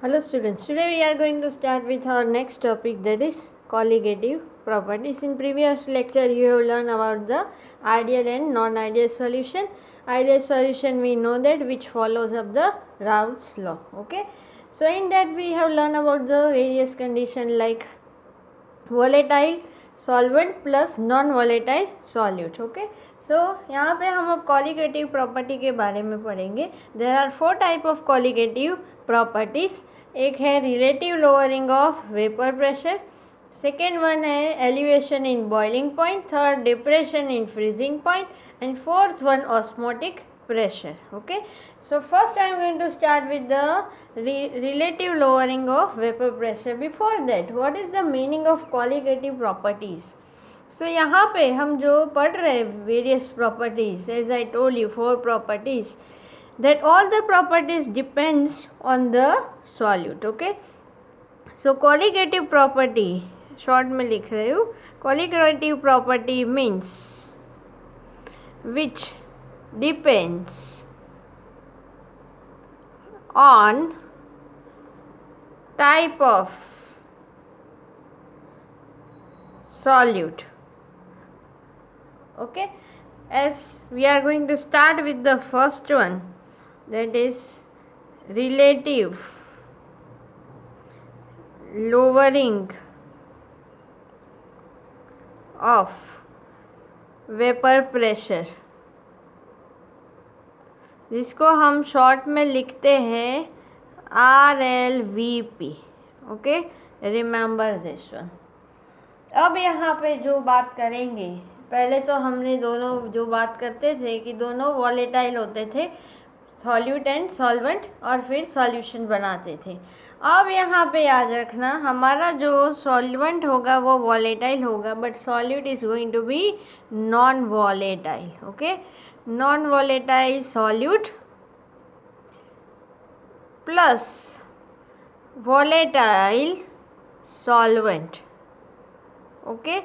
Hello students, today we are going to start with our next topic, that is colligative properties. In previous lecture you have learned about the ideal and non-ideal solution. Ideal solution we know that which follows up the Raoult's law. Okay, so in that we have learned about the various conditions like volatile solvent plus non-volatile solute. Okay, सो यहाँ पे हम अब colligative property के बारे में पढ़ेंगे. There are 4 type of colligative properties. एक है relative lowering of vapour pressure, second one है elevation in boiling point, third depression in freezing point, and fourth one osmotic pressure. Okay, so first I am going to start with the relative lowering of vapor pressure. Before that, what is the meaning of colligative properties? So यहाँ पे हम जो पढ़ रहे various properties, as I told you 4 properties, that all the properties depends on the solute. Okay, so colligative property short में लिख रही हूँ. colligative property means which depends on type of solute. Okay, as we are going to start with the first one, that is relative lowering of vapor pressure, जिसको हम short में लिखते हैं RLVP. Okay, remember this one. अब यहाँ पे जो बात करेंगे, पहले तो हमने दोनों जो बात करते थे कि दोनों वॉलेटाइल होते थे, सॉल्यूट एंड सॉल्वेंट, और फिर सॉल्यूशन बनाते थे. अब यहाँ पे याद रखना, हमारा जो सॉल्वेंट होगा वो वॉलेटाइल होगा, but solute is going to be non volatile. Okay, non volatile solute plus volatile solvent. Okay,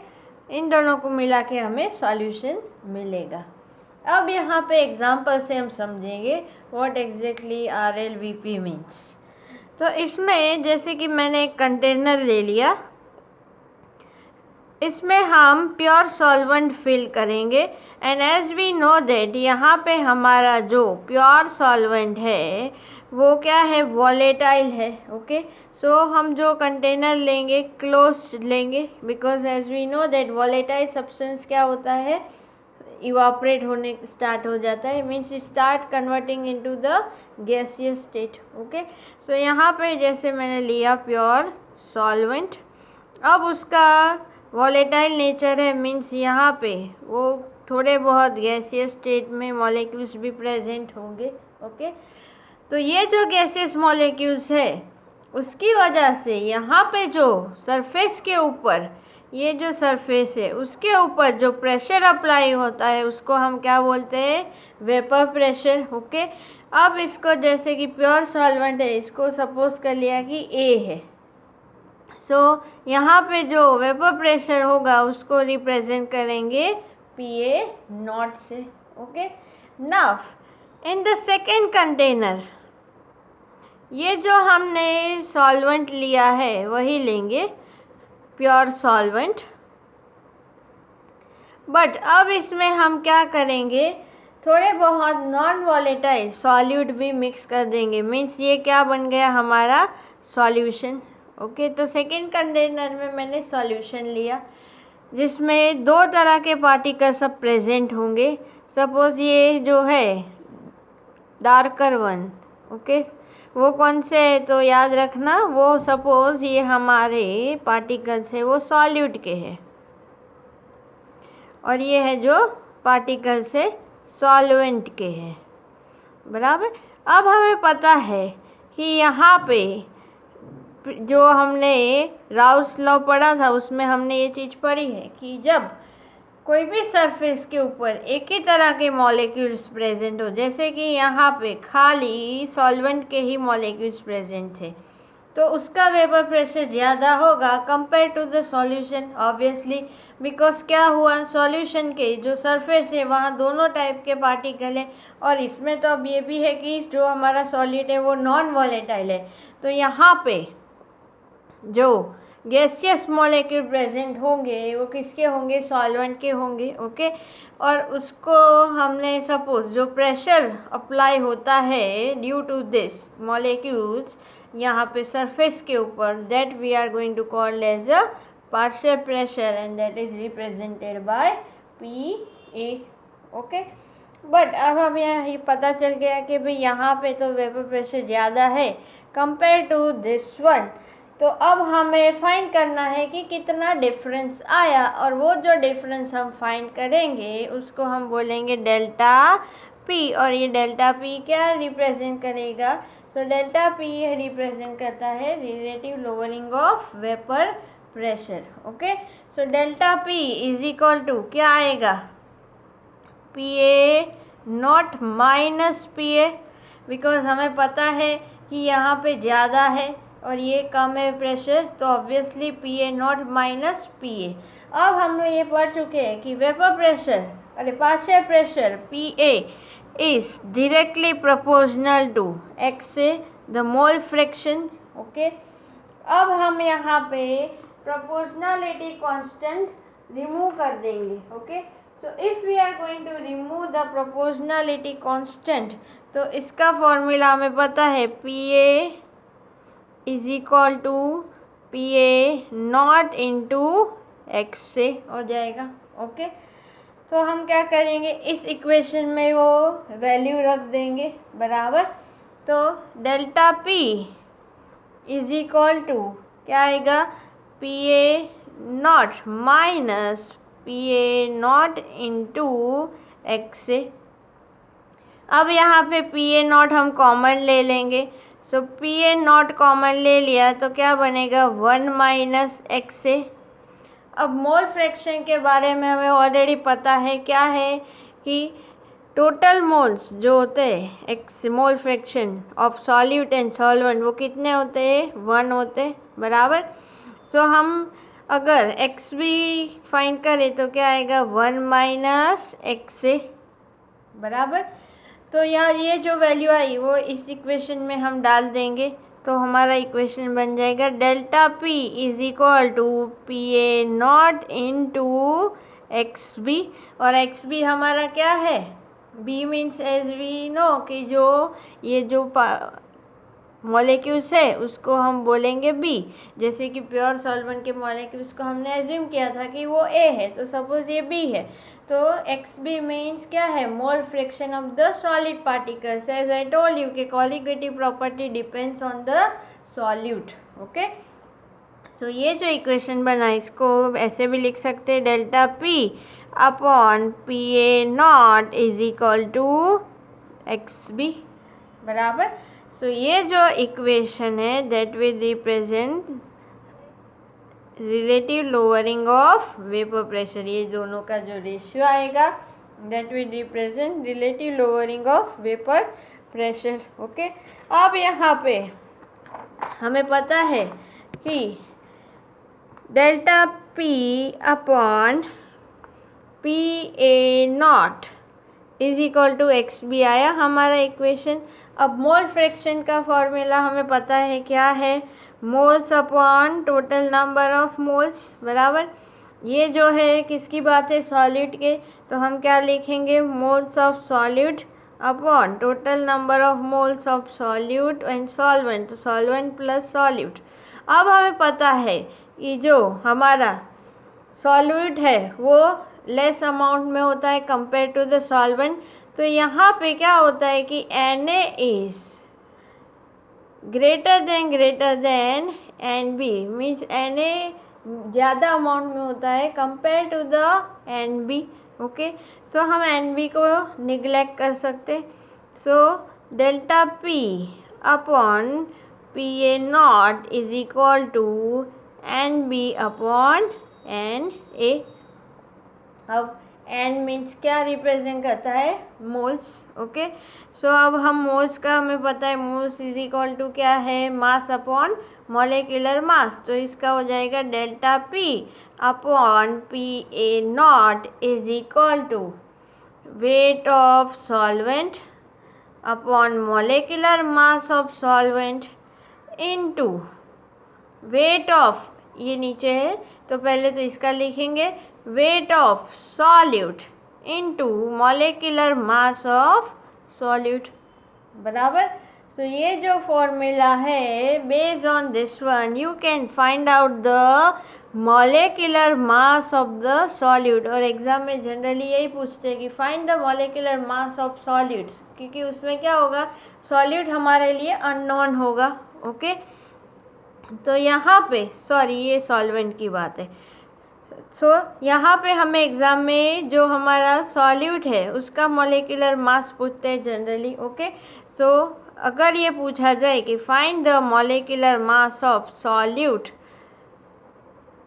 इन दोनों को मिला के हमें सॉल्यूशन मिलेगा. अब यहाँ पे एग्जांपल से हम समझेंगे व्हाट एग्जैक्टली RLVP मीन्स. तो इसमें जैसे कि मैंने एक कंटेनर ले लिया, इसमें हम प्योर सॉल्वेंट फिल करेंगे, and as we know that यहाँ पे हमारा जो प्योर सॉल्वेंट है वो क्या है, वॉलेटाइल है. ओके, सो हम जो कंटेनर लेंगे क्लोज्ड लेंगे, because as we know that volatile substance क्या होता है, इवापोरेट होने स्टार्ट हो जाता है, means start converting into the gaseous state. Okay, so यहाँ पे जैसे मैंने लिया प्योर सॉल्वेंट, अब उसका वॉलेटाइल नेचर है, मीन्स यहाँ पे वो थोड़े बहुत गैसियस स्टेट में मॉलिक्यूल्स भी प्रेजेंट होंगे. ओके, तो ये जो गैसियस मॉलिक्यूल्स है उसकी वजह से यहाँ पे जो सरफेस के ऊपर, ये जो सरफेस है उसके ऊपर जो प्रेशर अप्लाई होता है उसको हम क्या बोलते हैं, वेपर प्रेशर. ओके, अब इसको जैसे कि प्योर सॉल्वेंट है, इसको सपोज कर लिया कि A है, सो यहाँ पे जो वेपर प्रेशर होगा उसको रिप्रेजेंट करेंगे PA नॉट से. Okay, now in the second container, ये जो हमने सॉल्वेंट लिया है वही लेंगे, प्योर सॉल्वेंट, बट अब इसमें हम क्या करेंगे, थोड़े बहुत नॉन वॉलेटाइल सॉल्यूट भी मिक्स कर देंगे, मीन्स ये क्या बन गया हमारा सॉल्यूशन. ओके, तो सेकेंड कंटेनर में मैंने सॉल्यूशन लिया जिसमें 2 तरह के पार्टिकल सब प्रेजेंट होंगे. सपोज ये जो है डार्कर वन, ओके, वो कौन से है तो याद रखना, वो सपोज ये हमारे पार्टिकल्स है वो सॉल्यूट के हैं, और ये है जो पार्टिकल्स है सॉल्वेंट के हैं. बराबर. अब हमें पता है कि यहाँ पे जो हमने राउल्स लॉ पढ़ा था उसमें हमने ये चीज़ पढ़ी है कि जब कोई भी सरफेस के ऊपर एक ही तरह के मॉलिक्यूल्स प्रेजेंट हो, जैसे कि यहाँ पे खाली सॉल्वेंट के ही मॉलिक्यूल्स प्रेजेंट थे, तो उसका वेपर प्रेशर ज़्यादा होगा compare to the solution, obviously, because क्या हुआ, सॉल्यूशन के जो सरफेस है वहाँ दोनों टाइप के पार्टिकल है, और इसमें तो अब ये भी है कि जो हमारा सॉलिड है वो नॉन वॉलेटाइल है, तो यहाँ पे जो गैसियस मॉलिक्यूल प्रेजेंट होंगे वो किसके होंगे, सॉल्वेंट के होंगे। ओके, और उसको हमने सपोज जो प्रेशर अप्लाई होता है ड्यू टू दिस मॉलिक्यूल्स यहाँ पे सरफेस के ऊपर, that we are going to called as a partial pressure and that is represented by PA। Okay, but अब हमें ये पता चल गया कि भाई यहाँ पे तो वेपर प्रेशर ज़्यादा है कंपेयर टू दिस वन। तो अब हमें फाइंड करना है कि कितना डिफरेंस आया, और वो जो डिफरेंस हम फाइंड करेंगे उसको हम बोलेंगे डेल्टा P। और ये डेल्टा P क्या रिप्रेजेंट करेगा, सो डेल्टा P रिप्रेजेंट करता है relative lowering of vapour pressure. Okay, so delta P is equal to क्या आएगा, PA not minus PA, because हमें पता है कि यहाँ पे ज़्यादा है और ये कम है प्रेशर, तो obviously PA not minus PA। अब हम ये पढ़ चुके हैं कि वेपर प्रेशर अरे partial pressure PA is directly proportional to x से द मोल फ्रैक्शन। ओके, अब हम यहाँ पे प्रोपोर्शनलिटी कांस्टेंट रिमूव कर देंगे। Okay, so if we are going to remove the proportionality constant, तो इसका फॉर्मूला हमें पता है PA is equal to PA not into x से हो जाएगा। ओके, तो हम क्या करेंगे, इस इक्वेशन में वो वैल्यू रख देंगे बराबर, तो delta P is equal to क्या आएगा, PA not minus PA not into x से। अब यहाँ पे PA नॉट हम कॉमन ले लेंगे, सो PA नॉट कॉमन ले लिया तो क्या बनेगा 1 माइनस x से। अब मोल फ्रैक्शन के बारे में हमें ऑलरेडी पता है, क्या है कि टोटल मोल्स जो होते हैं x mole fraction of solute and solvent वो कितने होते हैं, 1 होते हैं बराबर। सो हम अगर x भी फाइंड करें तो क्या आएगा 1 माइनस x से बराबर। तो यहाँ ये जो वैल्यू आई वो इस इक्वेशन में हम डाल देंगे, तो हमारा इक्वेशन बन जाएगा delta P is equal to PA not into XB, और XB हमारा क्या है, B means as we know कि जो ये जो मॉलिक्यूल्स है उसको हम बोलेंगे B। जैसे कि प्योर सॉल्वेंट के मॉलिक्यूल्स को हमने एज्यूम किया था कि वो A है, तो सपोज ये B है, तो XB मीन्स क्या है, mole fraction of the solid particles. As I told you कि colligative property depends on the solute. Okay, so ये जो इक्वेशन बना इसको ऐसे भी लिख सकते हैं, delta P upon PA not is equal to XB बराबर। सो ये जो इक्वेशन है that will represent relative lowering of vapour pressure, ये दोनों का जो रेशियो आएगा that will represent relative lowering of vapour pressure. Okay, अब यहाँ पे हमें पता है कि delta P upon PA not is equal to XB आया हमारा इक्वेशन। अब मोल फ्रैक्शन का फॉर्मूला हमें पता है, क्या है, moles upon total number of moles बराबर। ये जो है किसकी बात है, सॉल्यूट के, तो हम क्या लिखेंगे, moles of solute upon total number of moles of solute and solvent, तो सॉल्वेंट प्लस सॉल्यूट। अब हमें पता है कि जो हमारा सॉल्यूट है वो लेस अमाउंट में होता है कंपेयर टू द सॉल्वेंट, तो यहाँ पे क्या होता है कि Na is greater than Nb, means Na ज़्यादा अमाउंट में होता है compare to the Nb। Okay, so हम Nb को निगलेक्ट कर सकते, so delta P upon PA not is equal to Nb upon Na। अब N मीन्स क्या रिप्रेजेंट करता है, मोल्स। ओके, सो अब हम मोल्स का हमें पता है, मोल्स इज इक्वल टू क्या है, मास अपॉन मॉलिक्यूलर मास, तो इसका हो जाएगा delta P upon PA not is equal to weight of solvent upon molecular mass of solvent into weight of, ये नीचे है तो पहले तो इसका लिखेंगे, weight of solute into molecular mass of solute, बराबर। तो ये जो फॉर्मूला है, based on this one you can find out the molecular mass of the solute. और एग्जाम में जनरली यही पूछते हैं कि find the molecular mass of solute, क्योंकि उसमें क्या होगा, सॉल्यूट हमारे लिए अननोन होगा। ओके, तो यहाँ पे सॉरी ये सॉल्वेंट की बात है। सो यहाँ पे हमें एग्जाम में जो हमारा सॉल्यूट है उसका मॉलिक्यूलर मास पूछते हैं जनरली। ओके, सो अगर ये पूछा जाए कि find the molecular mass of solute,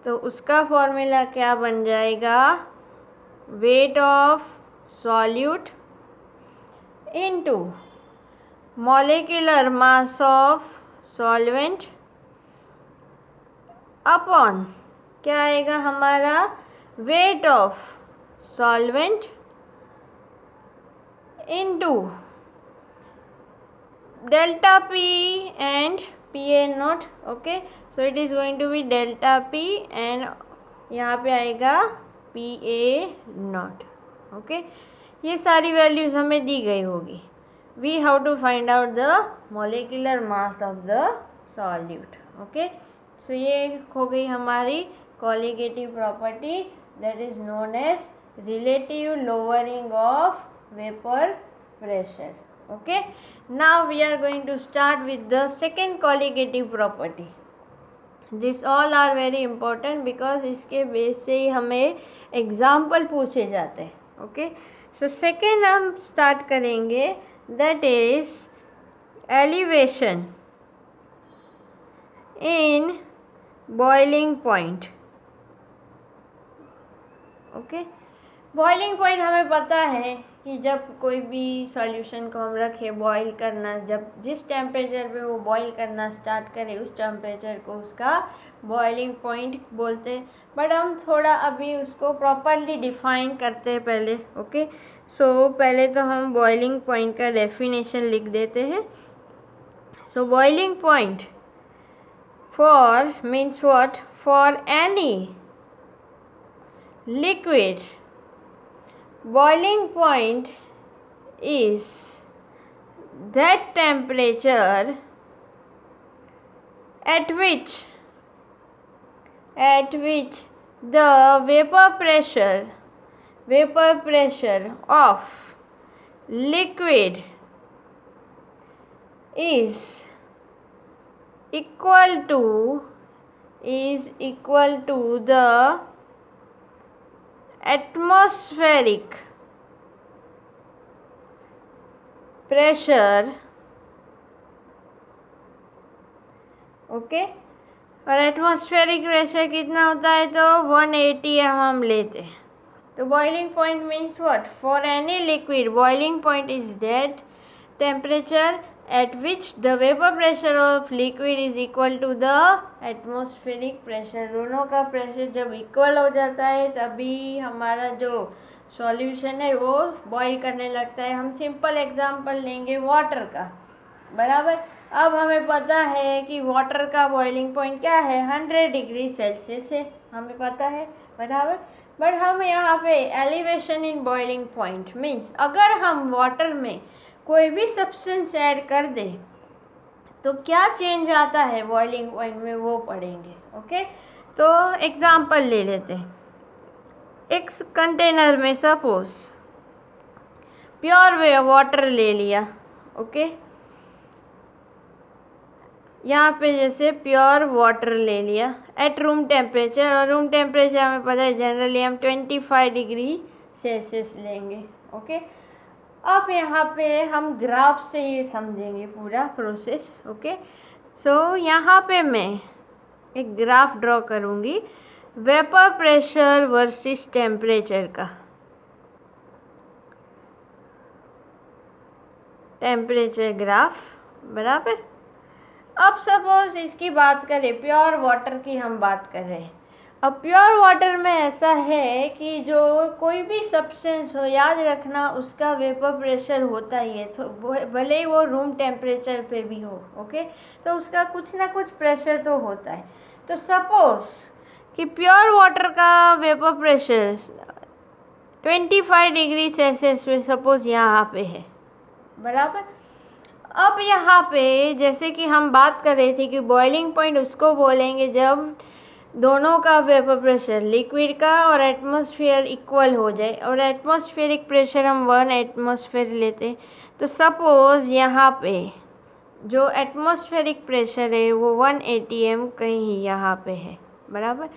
तो उसका फॉर्मूला क्या बन जाएगा, weight of solute into molecular mass of solvent upon क्या आएगा हमारा, weight of solvent into delta P and PA naught। Okay, so it is going to be delta P and यहाँ पे आएगा PA naught। ओके, ये सारी values हमें दी गई होगी। We how to find out the molecular mass of the solute. Okay, so ये हो गई हमारी colligative property, that is known as relative lowering of vapour pressure. Okay, now we are going to start with the second colligative property. This all are very important because इसके base से ही हमें example पूछे जाते हैं। Okay, so second हम start करेंगे, that is elevation in boiling point. Okay, boiling point हमें पता है कि जब कोई भी सॉल्यूशन को हम रखें बॉईल करना, जब जिस टेम्परेचर पे वो बॉईल करना स्टार्ट करे उस टेम्परेचर को उसका बॉइलिंग पॉइंट बोलते हैं। बट हम थोड़ा अभी उसको प्रॉपरली डिफाइन करते हैं पहले। ओके, सो पहले तो हम बॉइलिंग पॉइंट का डेफिनेशन लिख देते हैं। सो boiling point for means what, for any liquid, boiling point is that temperature at which the vapor pressure of liquid is equal to the atmospheric pressure। Okay, और atmospheric pressure कितना होता है, तो 180 हम लेते हैं। तो boiling point means what, for any liquid boiling point is that temperature at which the vapor pressure of liquid is equal to the atmospheric pressure। दोनों का प्रेशर जब इक्वल हो जाता है तभी हमारा जो सॉल्यूशन है वो बॉईल करने लगता है। हम सिंपल एग्जांपल लेंगे वाटर का, बराबर। अब हमें पता है कि वाटर का बॉइलिंग पॉइंट क्या है, 100 डिग्री सेल्सियस है, हमें पता है, बराबर। बट हम यहाँ पे elevation in boiling point means अगर हम वाटर में कोई भी सब्सटेंस ऐड कर दे तो क्या चेंज आता है बॉइलिंग पॉइंट में, वो पढ़ेंगे। ओके, तो एग्जांपल ले लेते हैं। एक कंटेनर में सपोज प्योर वाटर ले लिया। ओके, यहाँ पे जैसे प्योर वाटर ले लिया एट रूम टेम्परेचर, और रूम टेम्परेचर हमें पता है जनरली हम 25 डिग्री सेल्सियस लेंगे। ओके, अब यहाँ पे हम ग्राफ से ये समझेंगे पूरा प्रोसेस। ओके, सो यहाँ पे मैं एक ग्राफ ड्रॉ करूँगी वेपर प्रेशर वर्सेस टेम्परेचर का। टेम्परेचर ग्राफ, बराबर। अब सपोज इसकी बात करें, प्योर वाटर की हम बात कर रहे हैं, अब प्योर वाटर में ऐसा है कि जो कोई भी सब्सटेंस हो, याद रखना उसका वेपर प्रेशर होता ही है, तो भले ही वो रूम टेम्परेचर पे भी हो, ओके, तो उसका कुछ ना कुछ प्रेशर तो होता है। तो सपोज कि प्योर वाटर का वेपर प्रेशर 25 डिग्री सेल्सियस पे सपोज यहाँ पे है, बराबर। अब यहाँ पे जैसे कि हम बात कर रहे थे कि बॉइलिंग पॉइंट उसको बोलेंगे जब दोनों का वेपर प्रेशर लिक्विड का और एटमॉस्फेयर इक्वल हो जाए, और एटमॉस्फेरिक प्रेशर हम 1 एटमॉस्फेयर लेते। तो सपोज यहाँ पे जो एटमॉस्फेरिक प्रेशर है वो 1 atm कहीं यहाँ पे है, बराबर।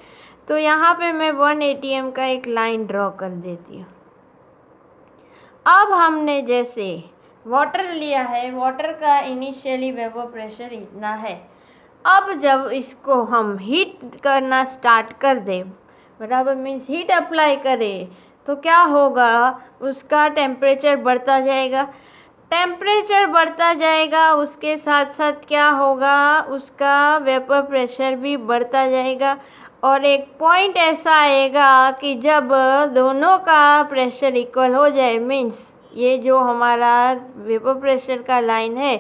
तो यहाँ पे मैं 1 atm का एक लाइन ड्रॉ कर देती हूँ। अब हमने जैसे वाटर लिया है, वाटर का इनिशियली वेपर प्रेशर इतना है। अब जब इसको हम हीट करना स्टार्ट कर दें, बराबर, मीन्स हीट अप्लाई करें, तो क्या होगा, उसका टेम्परेचर बढ़ता जाएगा। टेम्परेचर बढ़ता जाएगा, उसके साथ साथ क्या होगा, उसका वेपर प्रेशर भी बढ़ता जाएगा। और एक पॉइंट ऐसा आएगा कि जब दोनों का प्रेशर इक्वल हो जाए, मीन्स ये जो हमारा वेपर प्रेशर का लाइन है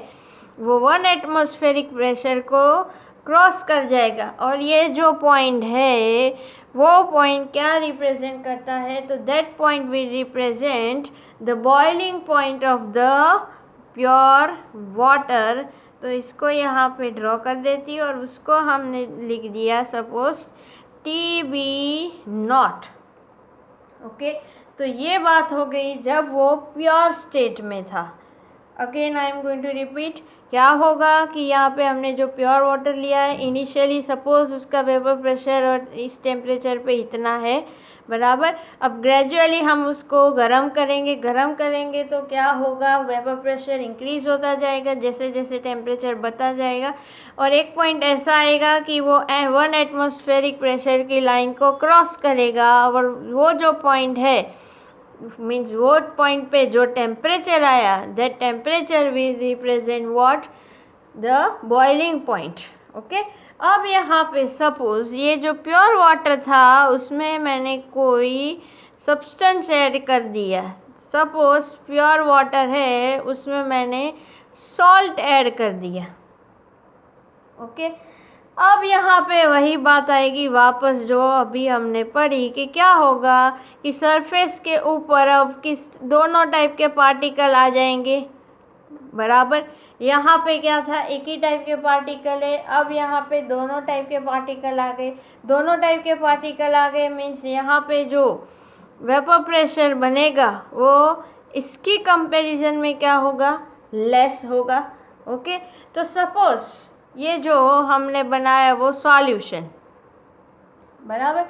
वो 1 एटमॉस्फेरिक प्रेशर को क्रॉस कर जाएगा। और ये जो पॉइंट है वो पॉइंट क्या रिप्रेजेंट करता है, तो that point will represent the boiling point of the pure water. तो इसको यहाँ पे ड्रॉ कर देती हूँ और उसको हमने लिख दिया सपोज TB0, ओके। तो ये बात हो गई जब वो प्योर स्टेट में था। Again I am going to repeat, क्या होगा कि यहाँ पे हमने जो प्योर वाटर लिया है, इनिशियली सपोज उसका वेपर प्रेशर और इस टेम्परेचर पे इतना है, बराबर। अब ग्रेजुअली हम उसको गर्म करेंगे तो क्या होगा, वेपर प्रेशर इंक्रीज होता जाएगा जैसे जैसे टेम्परेचर बढ़ता जाएगा। और एक पॉइंट ऐसा आएगा कि वो 1 एटमॉस्फेरिक प्रेशर की लाइन को क्रॉस करेगा, और वो जो पॉइंट है, मीन्स वो पॉइंट पे जो टेम्परेचर आया, that temperature will represent what, the boiling point, okay. अब यहाँ पे सपोज ये जो प्योर वाटर था उसमें मैंने कोई सब्सटेंस ऐड कर दिया। सपोज प्योर वाटर है, उसमें मैंने सॉल्ट ऐड कर दिया, ओके। अब यहाँ पे वही बात आएगी वापस जो अभी हमने पढ़ी कि क्या होगा कि सरफेस के ऊपर अब किस दोनों टाइप के पार्टिकल आ जाएंगे, बराबर। यहाँ पे क्या था, एक ही टाइप के पार्टिकल है, अब यहाँ पे दोनों टाइप के पार्टिकल आ गए। दोनों टाइप के पार्टिकल आ गए मीन्स यहाँ पे जो वेपर प्रेशर बनेगा वो इसकी कंपैरिजन में क्या होगा, लेस होगा, ओके। तो सपोज ये जो हमने बनाया वो सॉल्यूशन, बराबर।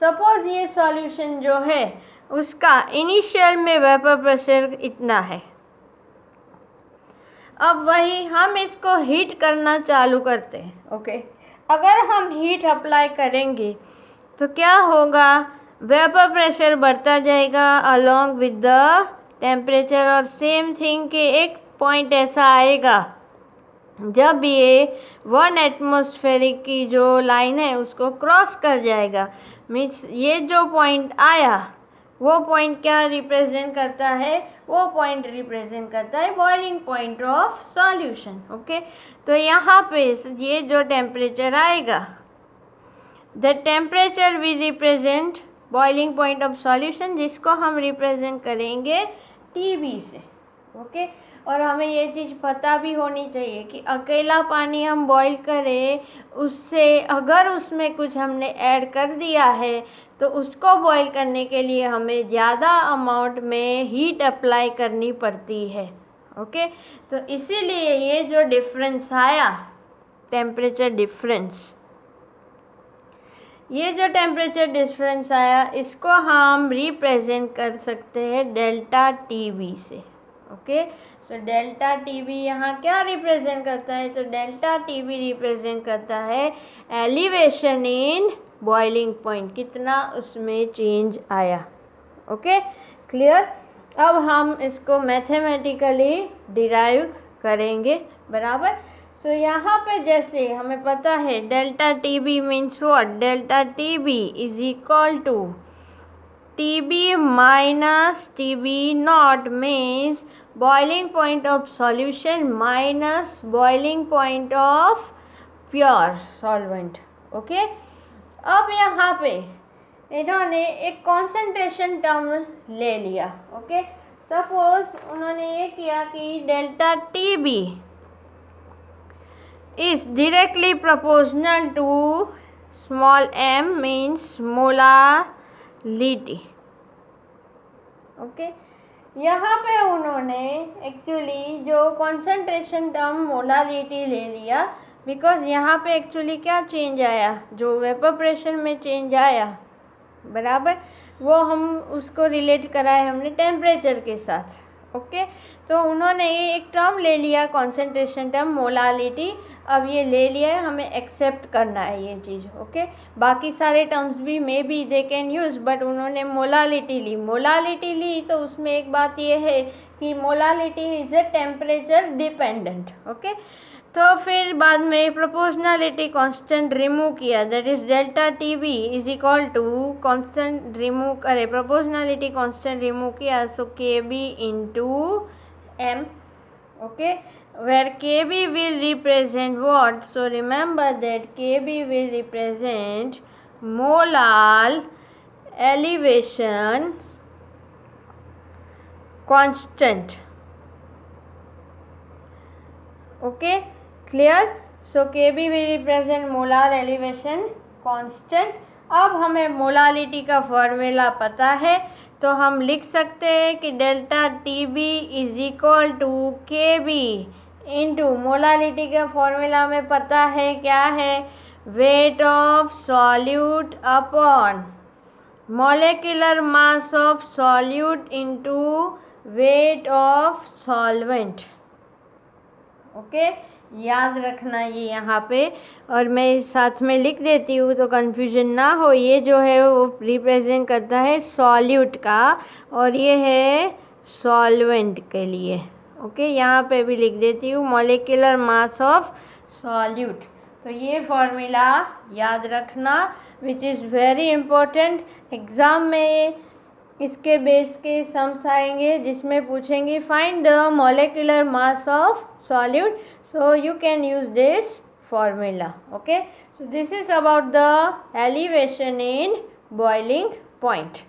सपोज ये सॉल्यूशन जो है उसका इनिशियल में वेपर प्रेशर इतना है। अब वही हम इसको हीट करना चालू करते हैं, ओके। अगर हम हीट अप्लाई करेंगे तो क्या होगा, वेपर प्रेशर बढ़ता जाएगा अलोंग विद द टेम्परेचर। और सेम थिंग के एक पॉइंट ऐसा आएगा जब ये 1 एटमॉस्फेरिक की जो लाइन है उसको क्रॉस कर जाएगा, मीन्स ये जो पॉइंट आया वो पॉइंट क्या रिप्रेजेंट करता है, वो पॉइंट रिप्रेजेंट करता है boiling point of solution, okay. तो यहाँ पे ये जो टेम्परेचर आएगा, the temperature will represent boiling point of solution, जिसको हम रिप्रेजेंट करेंगे TB से, ओके। और हमें ये चीज़ पता भी होनी चाहिए कि अकेला पानी हम बॉईल करें, उससे अगर उसमें कुछ हमने ऐड कर दिया है तो उसको बॉईल करने के लिए हमें ज़्यादा अमाउंट में हीट अप्लाई करनी पड़ती है, ओके। तो इसीलिए ये जो डिफरेंस आया, टेम्परेचर डिफरेंस, ये जो टेम्परेचर डिफरेंस आया इसको हम रिप्रेजेंट कर सकते हैं डेल्टा TB से, ओके। तो डेल्टा TB यहाँ क्या रिप्रेजेंट करता है, तो डेल्टा TB रिप्रेजेंट करता है एलिवेशन इन बॉइलिंग पॉइंट, कितना उसमें चेंज आया, ओके, क्लियर। अब हम इसको मैथमेटिकली डिराइव करेंगे, बराबर। सो यहाँ पे जैसे हमें पता है delta T B means what, delta T B is equal to T B minus T B naught means boiling point of solution minus boiling point of pure solvent. Okay, अब यहाँ पे इन्होंने एक कॉन्सेंट्रेशन टर्म ले लिया। Okay, suppose उन्होंने ये किया कि delta T B is directly proportional to small m means molality। Okay, यहाँ पे उन्होंने एक्चुअली जो कॉन्सेंट्रेशन टर्म मोलालिटी ले लिया, बिकॉज यहाँ पे एक्चुअली क्या चेंज आया, जो वेपर प्रेशर में चेंज आया बराबर, वो हम उसको रिलेट कराए हमने टेम्परेचर के साथ। ओके, तो उन्होंने ये एक टर्म ले लिया कॉन्सेंट्रेशन टर्म मोलालिटी, अब ये ले लिया है, हमें एक्सेप्ट करना है ये चीज़। ओके, बाकी सारे टर्म्स भी may be they can use, but उन्होंने मोलालिटी ली तो उसमें एक बात ये है कि molality is a temperature dependent. Okay, तो फिर बाद में प्रोपोर्शनलिटी कांस्टेंट रिमूव किया, that is delta T B is equal to constant remove करे, प्रोपोर्शनलिटी कांस्टेंट रिमूव किया, so K B into M. Okay, where kb will represent what, so remember that kb will represent molal elevation constant। okay, clear, so kb will represent molar elevation constant। अब हमें molality का formula पता है, तो हम लिख सकते हैं कि delta T B is equal to K B into molality का फॉर्मूला में पता है क्या है, weight of solute upon molecular mass of solute into weight of solvent. Okay, याद रखना ये यहाँ पे, और मैं साथ में लिख देती हूँ तो कंफ्यूजन ना हो। ये जो है वो रिप्रेजेंट करता है सॉल्यूट का, और ये है सॉल्वेंट के लिए। ओके, यहाँ पे भी लिख देती हूँ मॉलिक्यूलर मास ऑफ सॉल्यूट। तो ये फॉर्मूला याद रखना, which is very important. Exam में इसके बेस के सम्स आएंगे जिसमें पूछेंगे find the molecular mass of solute, so you can use this formula। okay, so this is about the elevation in boiling point।